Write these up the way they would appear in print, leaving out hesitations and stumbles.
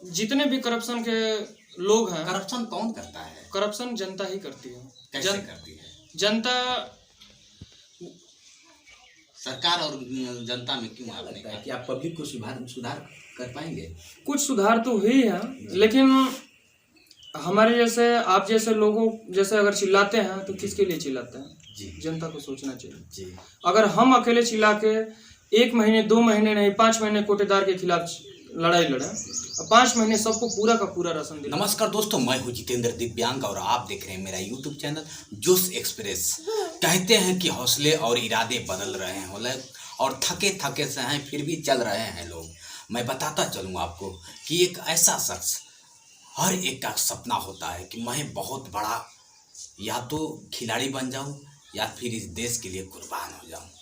जितने भी करप्शन के लोग हैं, करप्शन कौन करता है? करप्शन जनता ही करती है। कैसे करती है? जनता सरकार और जनता में क्यों आपने कहा कि आप पब्लिक को सुधार कर पाएंगे? कुछ सुधार तो हुई है, लेकिन हमारे जैसे आप जैसे लोगों जैसे अगर चिल्लाते हैं तो किसके लिए चिल्लाते हैं? जी जनता को सोचना चाहिए। जी अगर हम अकेले चिल्ला के 1 महीने 2 महीने नहीं 5 महीने कोटेदार के खिलाफ लड़ाई लड़े और 5 महीने सबको पूरा का पूरा राशन दिया। नमस्कार दोस्तों, मैं हूं जितेंद्र दिव्यांग और आप देख रहे हैं मेरा यूट्यूब चैनल जोश एक्सप्रेस। कहते हैं कि हौसले और इरादे बदल रहे हैं और थके थके से हैं फिर भी चल रहे हैं लोग। मैं बताता चलूँ आपको कि एक ऐसा शख्स, हर एक का सपना होता है कि मैं बहुत बड़ा या तो खिलाड़ी बन जाऊं या फिर इस देश के लिए कुर्बान हो जाऊं।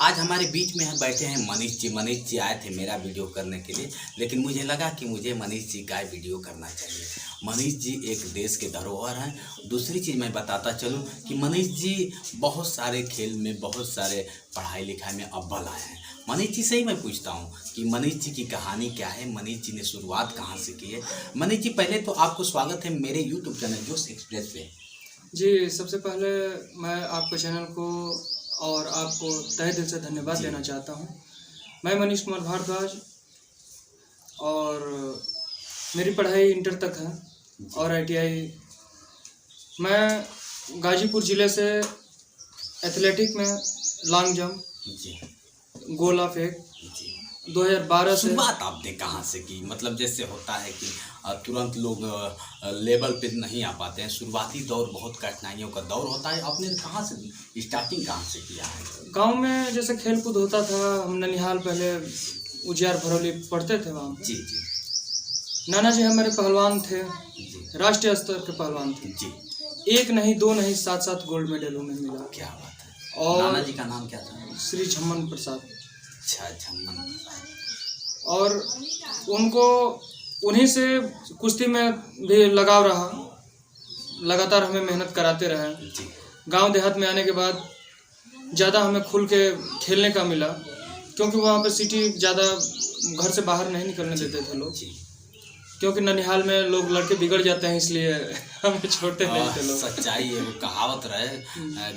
आज हमारे बीच में बैठे हैं मनीष जी। मनीष जी आए थे मेरा वीडियो करने के लिए, लेकिन मुझे लगा कि मुझे मनीष जी का वीडियो करना चाहिए। मनीष जी एक देश के धरोहर हैं। दूसरी चीज़ मैं बताता चलूं कि मनीष जी बहुत सारे खेल में, बहुत सारे पढ़ाई लिखाई में अव्वल आए हैं। मनीष जी से ही मैं पूछता हूं कि मनीष जी की कहानी क्या है, मनीष जी ने शुरुआत कहाँ से की है। मनीष जी, पहले तो आपको स्वागत है मेरे यूट्यूब चैनल जोश एक्सप्रेस पे। जी, सबसे पहले मैं आपके चैनल को और आपको तहे दिल से धन्यवाद देना चाहता हूं। मैं मनीष कुमार भारद्वाज और मेरी पढ़ाई इंटर तक है और ITI। मैं गाजीपुर ज़िले से एथलेटिक में लॉन्ग जंप, गोला फेंक 2012 से। शुरुआत आपने कहाँ से की? मतलब जैसे होता है कि तुरंत लोग लेवल पे नहीं आ पाते हैं, शुरुआती दौर बहुत कठिनाइयों का दौर होता है। आपने कहाँ से स्टार्टिंग कहाँ से किया है? गांव में जैसे खेल कूद होता था, हम ननिहाल पहले उजियार भरौली पढ़ते थे वहाँ पे। जी जी नाना जी हमारे पहलवान थे, जी राष्ट्रीय स्तर के पहलवान थे। जी। 1 नहीं 2 नहीं 7-7 गोल्ड मेडल उन्हें मिला। क्या बात है। और नाना जी का नाम क्या था? श्री झम्मन प्रसाद। अच्छा, झम्मन प्रसाद। और उनको उन्हीं से कुश्ती में भी लगाव रहा, लगातार हमें मेहनत कराते रहे। जी गांव देहात में आने के बाद ज़्यादा हमें खुल के खेलने का मिला, क्योंकि वहाँ पे सिटी ज़्यादा घर से बाहर नहीं निकलने देते थे लोग, जी। क्योंकि ननिहाल में लोग लड़के बिगड़ जाते हैं, इसलिए हमें छोड़ते नहीं थे लोग। सच्चाई है, वो कहावत रहे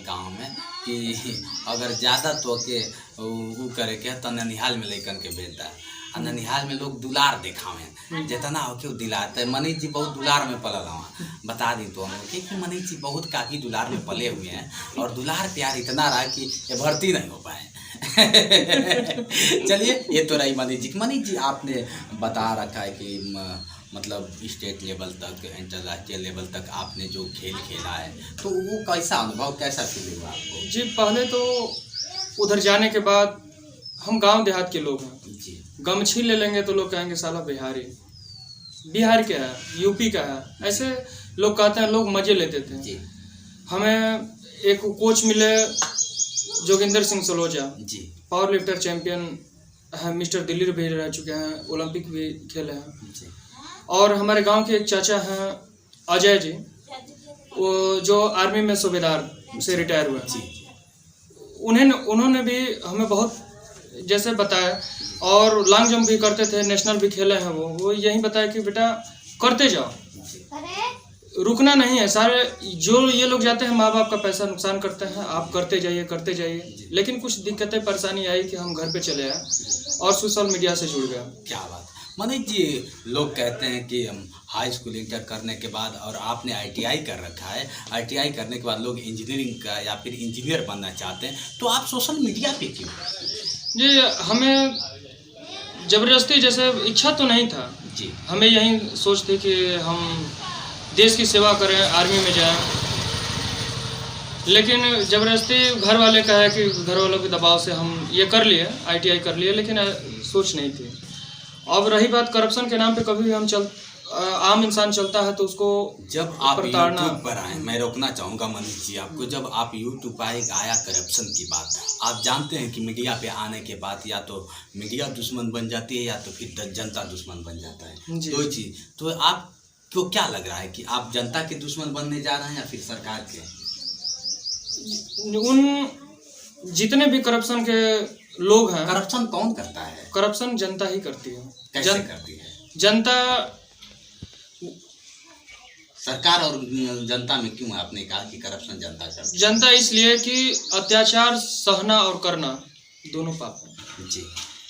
गांव में कि अगर ज़्यादा तो के वो करे के तो ननिहाल में लेकर के भेजता है। ननिहाल में लोग दुलार देखावे जितना हो के दिलाते हैं। मनीष जी बहुत दुलार में पलल हुआ, बता दी तो हम कि मनीष जी बहुत काफ़ी दुलार में पले हुए हैं और दुलार प्यार इतना रहा कि ये भर्ती नहीं हो पाए। चलिए, ये तो रही मनीष जी। मनीष जी, आपने बता रखा है कि मतलब स्टेट लेवल तक, अंतर्राष्ट्रीय लेवल तक आपने जो खेल खेला है, तो वो कैसा अनुभव, कैसा फील हुआ आपको? जी, पहले तो उधर जाने के बाद हम गांव देहात के लोग हैं जी। गमछी ले लेंगे तो लोग कहेंगे साला बिहारी, बिहार क्या है, यूपी का है, ऐसे लोग कहते हैं। लोग मजे लेते थे। जी हमें एक कोच मिले जोगिंदर सिंह सलोजा, जी पावर लिफ्टर चैंपियन है, मिस्टर दिल्ली भी रह चुके हैं, ओलंपिक भी खेले हैं। जी और हमारे गांव के एक चाचा हैं अजय जी, वो जो आर्मी में सूबेदार से रिटायर हुए। जी उन्होंने भी हमें बहुत जैसे बताया, और लॉन्ग जंप भी करते थे, नेशनल भी खेले हैं। वो यही बताया कि बेटा करते जाओ, रुकना नहीं है। सारे जो ये लोग जाते हैं माँ बाप का पैसा नुकसान करते हैं, आप करते जाइए। लेकिन कुछ दिक्कतें परेशानी आई कि हम घर पे चले आए और सोशल मीडिया से जुड़ गया। क्या बात। मनीष जी, लोग कहते हैं कि हाई स्कूल इंटर करने के बाद, और आपने ITI कर रखा है, ITI करने के बाद लोग इंजीनियरिंग का या फिर इंजीनियर बनना चाहते हैं, तो आप सोशल मीडिया पे क्यों? जी, हमें ज़बरदस्ती जैसे इच्छा तो नहीं था जी। हमें यही सोच थी कि हम देश की सेवा करें, आर्मी में जाएं। लेकिन ज़बरदस्ती घर वाले का है कि घर वालों के दबाव से हम ये कर लिए, ITI कर लिए, लेकिन सोच नहीं थी। अब रही बात करप्शन के नाम पे, कभी भी आम इंसान चलता है तो उसको जब आप यूट्यूब पर आए, मैं रोकना चाहूँगा मनीष जी आपको, जब आप यूट्यूब पर आया करप्शन की बात, आप जानते हैं कि मीडिया पे आने के बाद या तो मीडिया दुश्मन बन जाती है या तो फिर जनता दुश्मन बन जाता है, दो चीज़। तो आपको क्या लग रहा है कि आप जनता के दुश्मन बनने जा रहे हैं या फिर सरकार के? उन जितने भी करप्शन के लोग हैं। करप्शन कौन करता है? करप्शन जनता ही करती है। कैसे करती है? जनता सरकार और जनता में क्यों आपने कहा कि करप्शन जनता करती है? जनता इसलिए कि अत्याचार सहना और करना दोनों पाप है, जी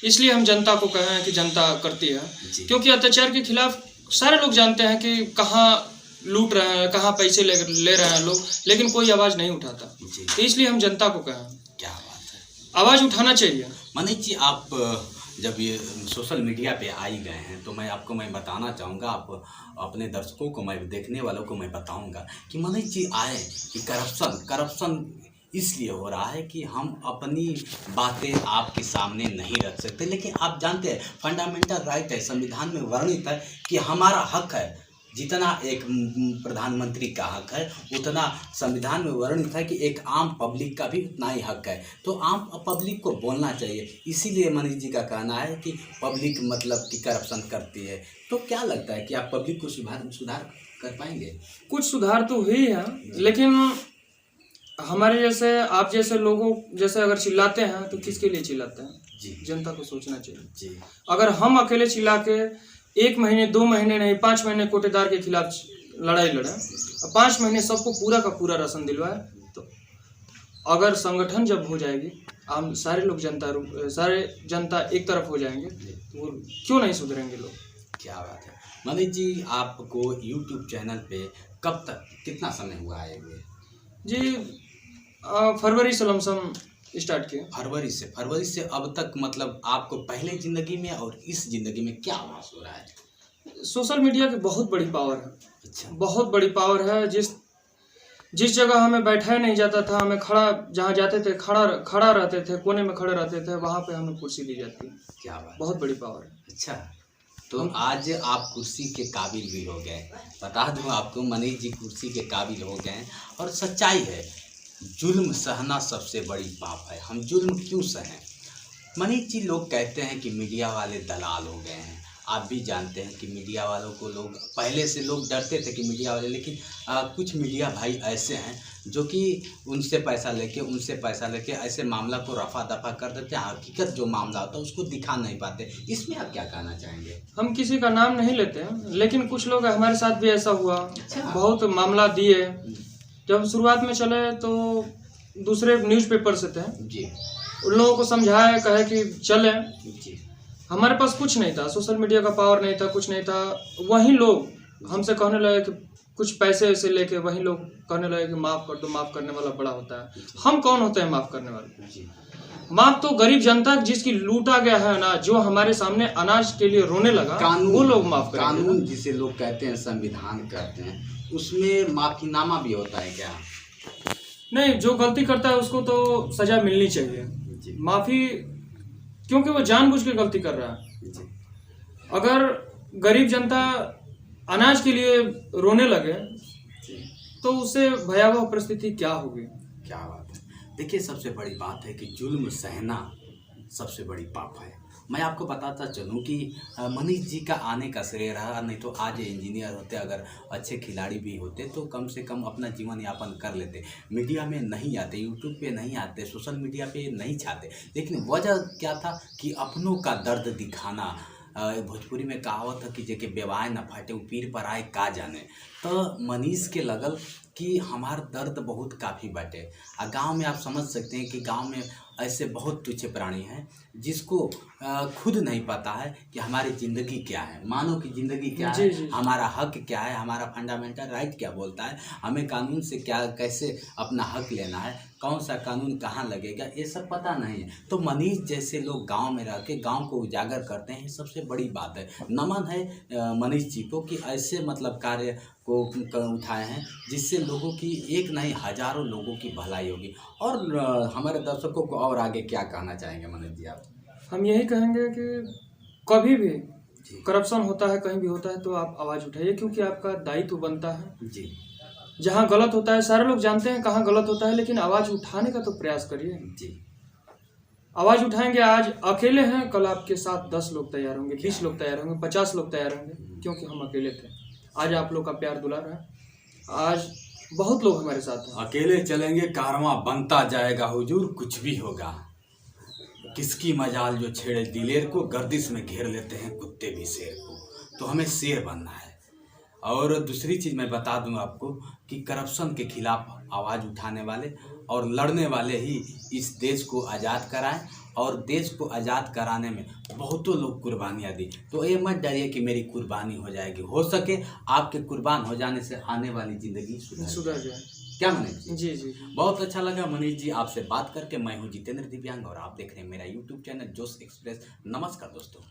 इसलिए हम जनता को कहे हैं कि जनता करती है। जी क्योंकि अत्याचार के खिलाफ सारे लोग जानते हैं कि कहाँ लूट रहे हैं, कहाँ पैसे ले रहे हैं लोग, लेकिन कोई आवाज़ नहीं उठाता। जी, तो इसलिए हम जनता को कहें क्या बात है। आवाज़ उठाना चाहिए। मनीष जी, आप जब ये सोशल मीडिया पे आई गए हैं तो मैं बताना चाहूँगा, आप अपने दर्शकों को, मैं देखने वालों को मैं बताऊँगा कि मनीष जी आए कि करप्शन इसलिए हो रहा है कि हम अपनी बातें आपके सामने नहीं रख सकते, लेकिन आप जानते हैं फंडामेंटल राइट है, संविधान में वर्णित है कि हमारा हक है, जितना एक प्रधानमंत्री का हक है उतना संविधान में वर्णित है कि एक आम पब्लिक का भी उतना ही हक है। तो आम पब्लिक को बोलना चाहिए, इसीलिए मनीष जी का कहना है कि पब्लिक मतलब कि करप्शन करती है। तो क्या लगता है कि आप पब्लिक को सुधार कर पाएंगे? कुछ सुधार तो हुई है, लेकिन हमारे जैसे आप जैसे लोगों जैसे अगर चिल्लाते हैं तो किसके लिए चिल्लाते हैं? जी जनता को सोचना चाहिए। जी अगर हम अकेले चिल्ला के 1 महीने 2 महीने नहीं 5 महीने कोटेदार के खिलाफ लड़ाई लड़े और 5 महीने सबको पूरा का पूरा राशन दिलवाए, तो अगर संगठन जब हो जाएगी, हम सारे लोग सारे जनता एक तरफ हो जाएंगे, तो वो क्यों नहीं सुधरेंगे लोग? क्या बात है। मनीष जी, आपको यूट्यूब चैनल पे कब तक कितना समय हुआ आए हुए? जी फरवरी से लमसम स्टार्ट किया। फरवरी से अब तक, मतलब आपको पहले जिंदगी में और इस जिंदगी में क्या आभास हो रहा है? सोशल मीडिया की बहुत बड़ी पावर है। अच्छा, बहुत बड़ी पावर है। जिस जगह हमें बैठाया नहीं जाता था, हमें जहाँ जाते थे खड़ा रहते थे, कोने में खड़े रहते थे, वहाँ पे हमें कुर्सी दी जाती है। क्या बात। बहुत बड़ी पावर है। अच्छा, तो आज आप कुर्सी के काबिल भी हो गए। बता दूं आपको, मनीष जी कुर्सी के काबिल हो गए हैं। और सच्चाई है, जुल्म सहना सबसे बड़ी पाप है। हम जुल्म क्यों सहें? मनीष जी, लोग कहते हैं कि मीडिया वाले दलाल हो गए हैं। आप भी जानते हैं कि मीडिया वालों को लोग पहले से लोग डरते थे कि मीडिया वाले, लेकिन कुछ मीडिया भाई ऐसे हैं जो कि उनसे पैसा लेके ऐसे मामला को रफा दफा कर देते हैं। हकीकत जो मामला होता है उसको दिखा नहीं पाते। इसमें आप क्या कहना चाहेंगे? हम किसी का नाम नहीं लेते हैं, लेकिन कुछ लोग हमारे साथ भी ऐसा हुआ। अच्छा। बहुत मामला दिए। जब शुरुआत में चले तो दूसरे न्यूज़पेपर से थे, जी उन लोगों को समझाया, कहे कि चले। जी हमारे पास कुछ नहीं था, सोशल मीडिया का पावर नहीं था, कुछ नहीं था। वहीं लोग हमसे कहने लगे कि कुछ पैसे वैसे लेके, वहीं लोग कहने लगे कि माफ़ कर दो, माफ़ करने वाला बड़ा होता है। हम कौन होते हैं माफ़ करने वाले? जी माफ़ तो गरीब जनता जिसकी लूटा गया है अनाज, जो हमारे सामने अनाज के लिए रोने लगा, वो लोग माफ़ करेंगे। कानून जिसे लोग कहते हैं संविधान कहते हैं, उसमें माफीनामा भी होता है क्या? नहीं, जो गलती करता है उसको तो सजा मिलनी चाहिए। जी माफ़ी, क्योंकि वो जानबूझ के गलती कर रहा है। जी अगर गरीब जनता अनाज के लिए रोने लगे जी, तो उससे भयावह परिस्थिति क्या होगी? क्या बात है। देखिए, सबसे बड़ी बात है कि जुल्म सहना सबसे बड़ी पाप है। मैं आपको बताता चलूं कि मनीष जी का आने का श्रेय रहा, नहीं तो आज इंजीनियर होते, अगर अच्छे खिलाड़ी भी होते तो कम से कम अपना जीवन यापन कर लेते। मीडिया में नहीं आते, यूट्यूब पे नहीं आते, सोशल मीडिया पे नहीं चाहते, लेकिन वजह क्या था कि अपनों का दर्द दिखाना। भोजपुरी में कहावत है कि जेके बेवाए न फाटे वो पीर पर आए का जाने। तो मनीष के लगल कि हमार दर्द बहुत काफ़ी बाटे। गांव में आप समझ सकते हैं कि गांव में ऐसे बहुत तुच्छ प्राणी हैं जिसको खुद नहीं पता है कि हमारी ज़िंदगी क्या है, मानव की ज़िंदगी क्या है, हमारा हक क्या है, हमारा फंडामेंटल राइट क्या बोलता है, हमें कानून से क्या कैसे अपना हक लेना है, कौन सा कानून कहाँ लगेगा, ये सब पता नहीं है। तो मनीष जैसे लोग गांव में रह के गाँव को उजागर करते हैं, सबसे बड़ी बात है। नमन है मनीष जी को कि ऐसे मतलब कार्य को उठाए हैं जिससे लोगों की एक नहीं हजारों लोगों की भलाई होगी। और हमारे दर्शकों को और आगे क्या कहना चाहेंगे मनीष जी आप? हम यही कहेंगे कि कभी भी करप्शन होता है, कहीं भी होता है, तो आप आवाज़ उठाइए, क्योंकि आपका दायित्व बनता है। जी, जहाँ गलत होता है, सारे लोग जानते हैं कहाँ गलत होता है, लेकिन आवाज़ उठाने का तो प्रयास करिए। जी, आवाज़ उठाएंगे। आज अकेले हैं, कल आपके साथ 10 लोग तैयार होंगे, 20 लोग तैयार होंगे, 50 लोग तैयार होंगे, क्योंकि हम अकेले थे। आज आप लोग का प्यार दुलार है, आज बहुत लोग हमारे साथ हैं। अकेले चलेंगे कारवां बनता जाएगा हुजूर, कुछ भी होगा। किसकी मजाल जो छेड़े दिलेर को, गर्दिश में घेर लेते हैं कुत्ते भी शेर को। तो हमें शेर बनना है। और दूसरी चीज़ मैं बता दूं आपको कि करप्शन के खिलाफ आवाज़ उठाने वाले और लड़ने वाले ही इस देश को आज़ाद कराएं, और देश को आज़ाद कराने में बहुतों लोग कुर्बानियाँ दी। तो ये मत डरिए कि मेरी कुर्बानी हो जाएगी, हो सके आपके कुर्बान हो जाने से आने वाली ज़िंदगी सुधर जाए। क्या मनीष जी? जी जी। बहुत अच्छा लगा मनीष जी आपसे बात करके। मैं हूँ जितेंद्र दिव्यांग और आप देख रहे हैं मेरा यूट्यूब चैनल जोश एक्सप्रेस। नमस्कार दोस्तों।